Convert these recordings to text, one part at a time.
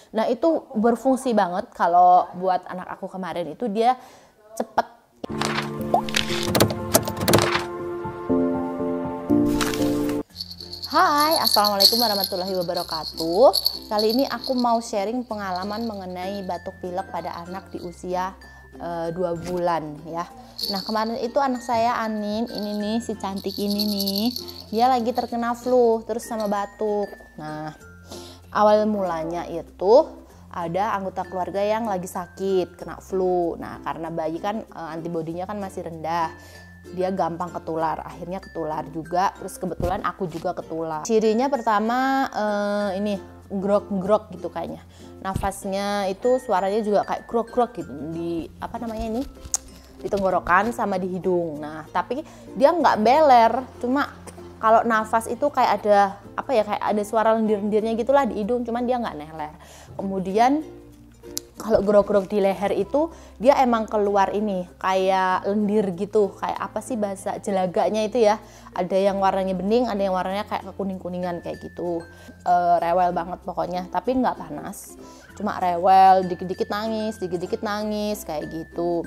Nah itu berfungsi banget kalau buat anak aku kemarin itu dia cepet. Hai, Assalamualaikum warahmatullahi wabarakatuh. Kali ini aku mau sharing pengalaman mengenai batuk pilek pada anak di usia 2 bulan ya. Nah kemarin itu anak saya Anin, ini nih si cantik ini nih, dia lagi terkena flu terus sama batuk. Nah awal mulanya itu ada anggota keluarga yang lagi sakit kena flu. Nah karena bayi kan antibodinya kan masih rendah, dia gampang ketular, akhirnya ketular juga. Terus kebetulan aku juga ketular. Cirinya pertama ini grok-grok gitu kayaknya, nafasnya itu suaranya juga kayak grok-grok gitu di apa namanya ini, di tenggorokan sama di hidung. Nah tapi dia nggak beler, cuma kalau nafas itu kayak ada apa ya, kayak ada suara lendir-lendirnya gitulah di hidung, cuman dia nggak neler. Kemudian kalau grok-grok di leher itu dia emang keluar ini kayak lendir gitu, kayak apa sih bahasa jelaganya itu ya, ada yang warnanya bening, ada yang warnanya kayak kekuning-kuningan kayak gitu. Rewel banget pokoknya, tapi nggak panas, cuma rewel, dikit-dikit nangis kayak gitu.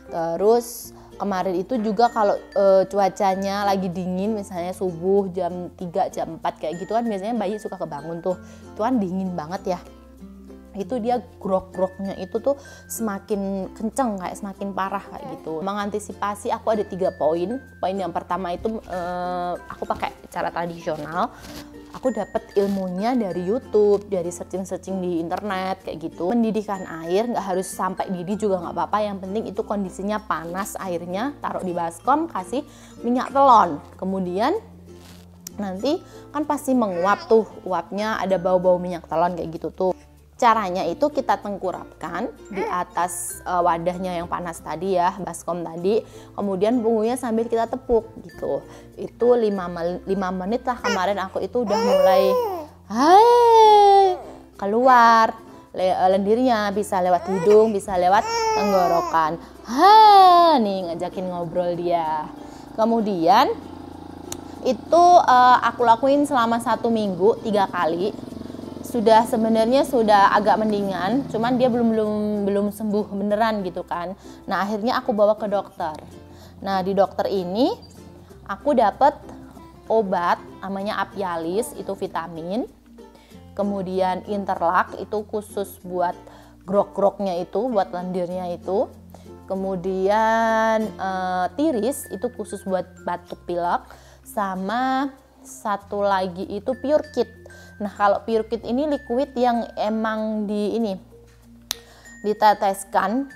Terus kemarin itu juga kalau cuacanya lagi dingin, misalnya subuh jam 3, jam 4 kayak gitu kan biasanya bayi suka kebangun tuh, itu kan dingin banget ya. Itu dia grok-groknya itu tuh semakin kenceng, kayak semakin parah kayak gitu. Mengantisipasi aku ada 3 poin. Poin yang pertama itu aku pakai cara tradisional. Aku dapat ilmunya dari YouTube, dari searching di internet kayak gitu. Mendidihkan air, nggak harus sampai didih juga nggak apa-apa. Yang penting itu kondisinya panas airnya, taruh di baskom, kasih minyak telon. Kemudian nanti kan pasti menguap tuh, uapnya ada bau-bau minyak telon kayak gitu tuh. Caranya itu kita tengkurapkan di atas wadahnya yang panas tadi ya, baskom tadi. Kemudian punggungnya sambil kita tepuk gitu. Itu 5 menit lah kemarin aku itu udah mulai keluar lendirnya, bisa lewat hidung, bisa lewat tenggorokan. Nih ngajakin ngobrol dia. Kemudian itu aku lakuin selama 1 minggu 3 kali. Sebenarnya sudah agak mendingan, cuman dia belum sembuh beneran gitu kan. Nah akhirnya aku bawa ke dokter. Nah di dokter ini aku dapat obat namanya Apialis, itu vitamin. Kemudian Interlac itu khusus buat grok-groknya itu, buat lendirnya itu. Kemudian Tiris itu khusus buat batuk pilek, sama satu lagi itu Pure Kit. Nah kalau Pure Kit ini liquid yang emang diteteskan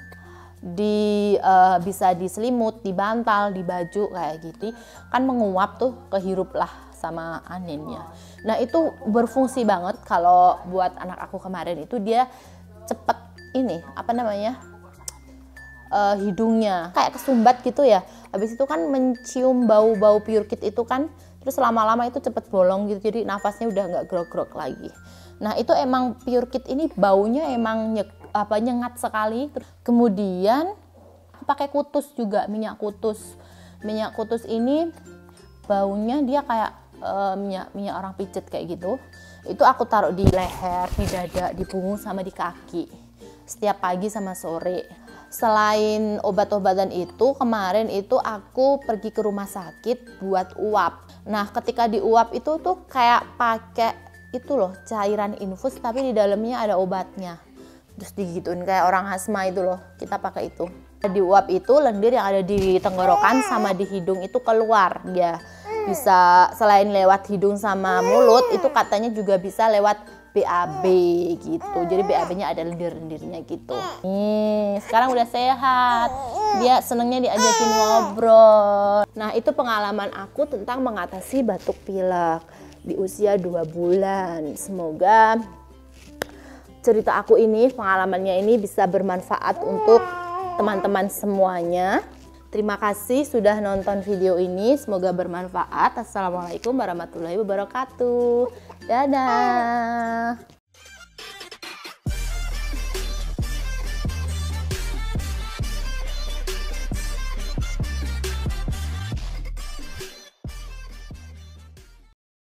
bisa di selimut, di bantal, di baju kayak gitu, kan menguap tuh, kehiruplah sama Aninnya. Nah itu berfungsi banget kalau buat anak aku kemarin itu dia cepet ini apa namanya, hidungnya kayak kesumbat gitu ya. Habis itu kan mencium bau-bau Pure Kit itu kan, terus lama-lama itu cepet bolong gitu, jadi nafasnya udah nggak grok-grok lagi. Nah itu emang Pure Kit ini baunya emang nyengat sekali. Kemudian pakai kutus juga, minyak kutus. Minyak kutus ini baunya dia kayak minyak orang pijet kayak gitu. Itu aku taruh di leher, di dada, di punggung sama di kaki setiap pagi sama sore. Selain obat-obatan itu, kemarin itu aku pergi ke rumah sakit buat uap. Nah ketika di uap itu tuh kayak pakai itu loh, cairan infus tapi di dalamnya ada obatnya. Terus digituin kayak orang asma itu loh, kita pakai itu. Di uap itu lendir yang ada di tenggorokan sama di hidung itu keluar. Dia bisa selain lewat hidung sama mulut, itu katanya juga bisa lewat BAB gitu. Jadi BAB-nya ada lendir-lendirnya gitu. Nih, sekarang udah sehat. Dia senengnya diajakin ngobrol. Nah, itu pengalaman aku tentang mengatasi batuk pilek di usia 2 bulan. Semoga cerita aku ini, pengalamannya ini bisa bermanfaat untuk teman-teman semuanya. Terima kasih sudah nonton video ini, semoga bermanfaat. Assalamualaikum warahmatullahi wabarakatuh. Dadah.